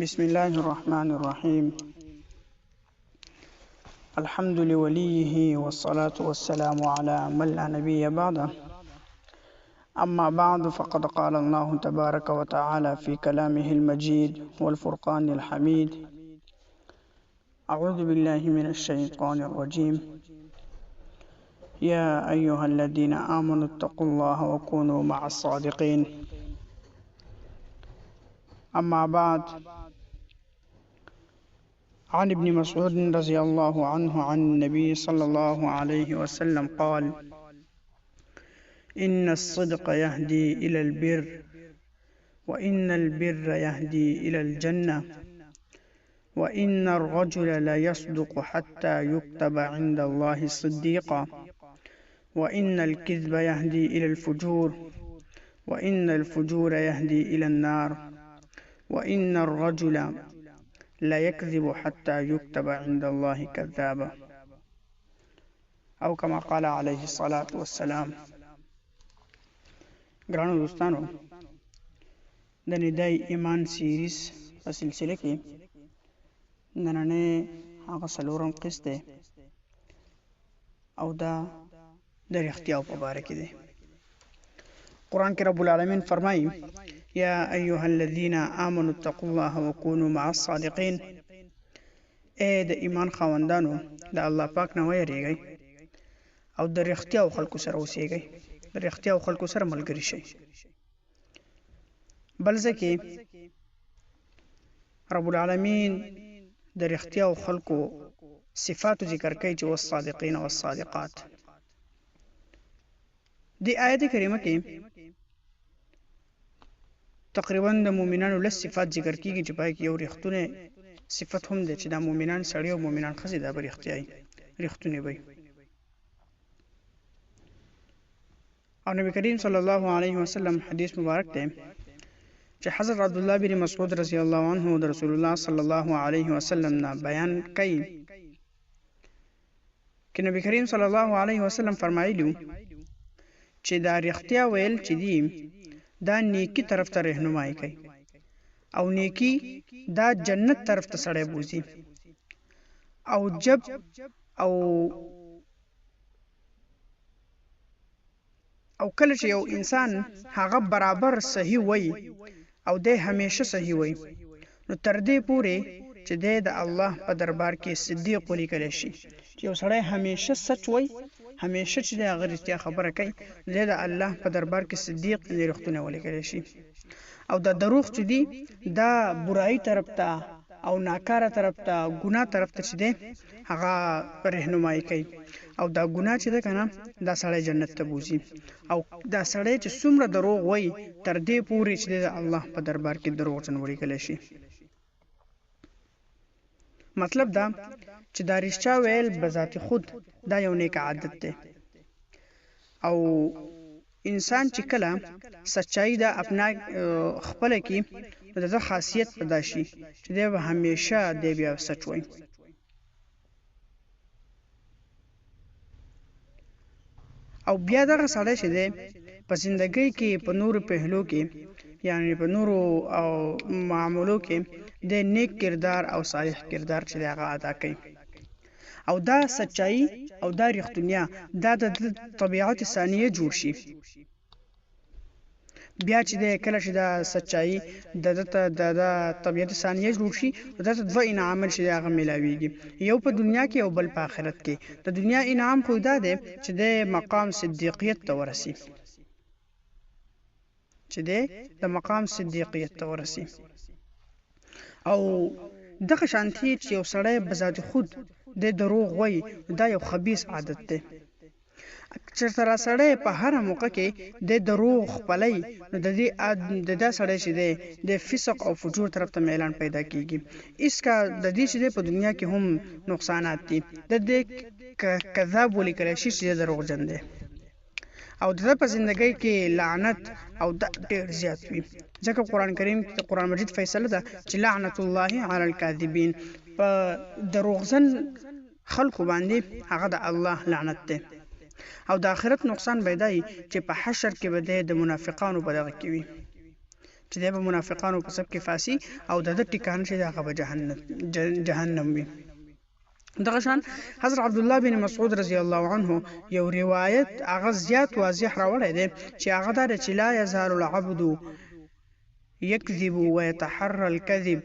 بسم الله الرحمن الرحيم. الحمد لوليه والصلاة والسلام على من لا نبي بعده. أما بعد، فقد قال الله تبارك وتعالى في كلامه المجيد والفرقان الحميد: أعوذ بالله من الشيطان الرجيم. يا أيها الذين آمنوا اتقوا الله وكونوا مع الصادقين. أما بعد، عن ابن مسعود رضي الله عنه عن النبي صلى الله عليه وسلم قال: إن الصدق يهدي إلى البر، وإن البر يهدي إلى الجنة، وإن الرجل ليصدق حتى يكتب عند الله صديقا، وإن الكذب يهدي إلى الفجور، وإن الفجور يهدي إلى النار، وإن الرجل لا يكذب حتى يكتب عند الله كذابا، او كما قال عليه الصلاة والسلام. ګرانو دوستانو، د ندای ایمان سیریز په سلسله کې نننې هغه څلورم قسط دی او دا د رښتیاو په باره کې دی. قرآن کې رب العالمین فرمایي: یا ایها الذین آمنوا اتقوا الله وکونوا مع الصادقین. اے د ایمان خاوندانو، د الله پاک نه ویریږئ او د رښتیاو خلکو سره اوسیږئ، د رښتیاو خلکو سره ملګري شئ. بل ځای کې رب العالمین د رښتیاو خلکو صفاتو ذکر کوي چې والصادقین والصادقات. دی آیت کریمه کې تقریبا د مؤمنانو لس صفات ذکر کیږي چې پای کې یو رښتونه صفت هم ده چې د مؤمنان سړی او مؤمنان ښځې دا به رښتونی وي. او نبی کریم صلی الله علیه وسلم حدیث مبارک ده چې حضرت عبدالله بن مسعود رضی الله عنه د رسول الله صلی الله علیه وسلم نه بیان کوي چې نبی کریم صلی الله علیه وسلم فرمایلی چې دا رښتیا ویل چې دی دا نیکی طرف ته رهنمایي کوي او نیکی دا جنت طرف ته سړی بوزي. او جب او کله چې یو انسان هغه برابر صحیح وي او د همیشه صحیح وي، نو تر دې پورې چې د الله په دربار کې صدیق ولیکل شي. چې یو سړی همیشه سچ وي، همیشه چې د هغه رښتیا خبره کوي، د الله په دربار کې صدیق یعنې رښتونه ولیکل شي. او دا دروغ چې دی دا برایي طرف ته او ناکاره طرف ته، ګناه طرف ته چې دی هغه رهنمایي کوي. او دا ګناه چې ده که نه، دا سړی جنت ته بوځي. او دا سړی چې څومره دروغ وایي تر دې پورې چې د الله په دربار کې دروغجن ولیکلی شي. مطلب دا چې دا رښتیا ویل بذات خود دا یو نیک عادت دی. او انسان چې کله سچایي دا اپنا خپله کې، نو د ده خاصیت پیدا شي چې دی به همیشه دی بیا سچ وایي. او بیا دغه سړی چې دی په زندګۍ کې په نورو پهلو کې، یعنی په نورو او معاملو کې د نیک کردار او صالح کردار چې دی هغه ادا کوي. او دا سچایي او دا رښتونیا دا د طبیعت ثانیه جوړ شي. بیا چې د کله چې دا سچایي د طبیعت ثانیه جوړ شي، دا ته دوه انعامات چې هغه میلاویږي، یو په دنیا کې او بل په آخرت کې. د دنیا انعام خو دا دی چې د مقام صدیقیت ته ورسي، او دغه شانتي چې یو سړی بذات خود د دروغ وایي، دا یو خبیث عادت دی. چېرته را سړی په هره موقع کې د دروغ خپلی، نو د دا سړی چې دی د فسق او فجور طرف ته میلان پیدا کیږي. اسکا د دې چې دی په دنیا کې هم نقصانات دي. د دې کذاب ولیکلی شي چې دروغجن دی، او د ده په زندګۍ کې لعنت او ډېر زیات وي. ځکه قرآن کریم کې قرآن مجید فیصله ده چې لعنت الله علی الکاذبین، په دروغجن خلکو باندې هغه د الله لعنت دی. او د آخرت نقصان به دی چې په حشر کې به د منافقانو په دغه کې وي، چې د منافقانو په سب کې فاسي او د ټکان چې هغه به جهنم وي. دغه شان حضرت عبد الله بن مسعود رضی الله عنه یو روایت هغه زیات واضح راوړی دی چې هغه دا چې لا یزال العبد يكذب ويتحرى الكذب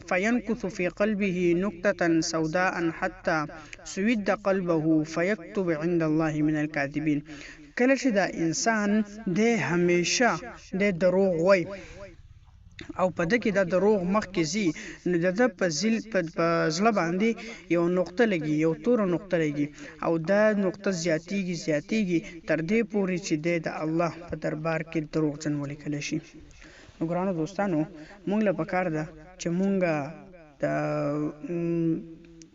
فينكث في قلبه نكتة سوداء حتى سود قلبه فيكتب عند الله من الكاذبين. کله چې دا انسان د همیشه د دروغ وای او په دغه د دروغ مخ کې زی نو د په زړه باندې یو نقطه لګي، یو تور نقطه لګي او دا نقطه زیاتیږي تر دې پورې چې د الله په دربار کې دروغجن ولیکل شي. نو ګرانو دوستانو مونږ له پکار ده چې مونږ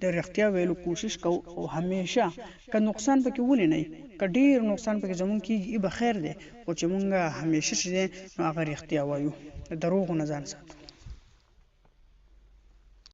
د رښتیا ویلو کوشش کوو او همیشه که نقصان پکې ولې نه که ډیر نقصان پکې زمونږ کېږي به خیر دی، خو چې مونږ همیشه چې دی نو هغه رښتیا وایو، د دروغو نه ځان ساتو.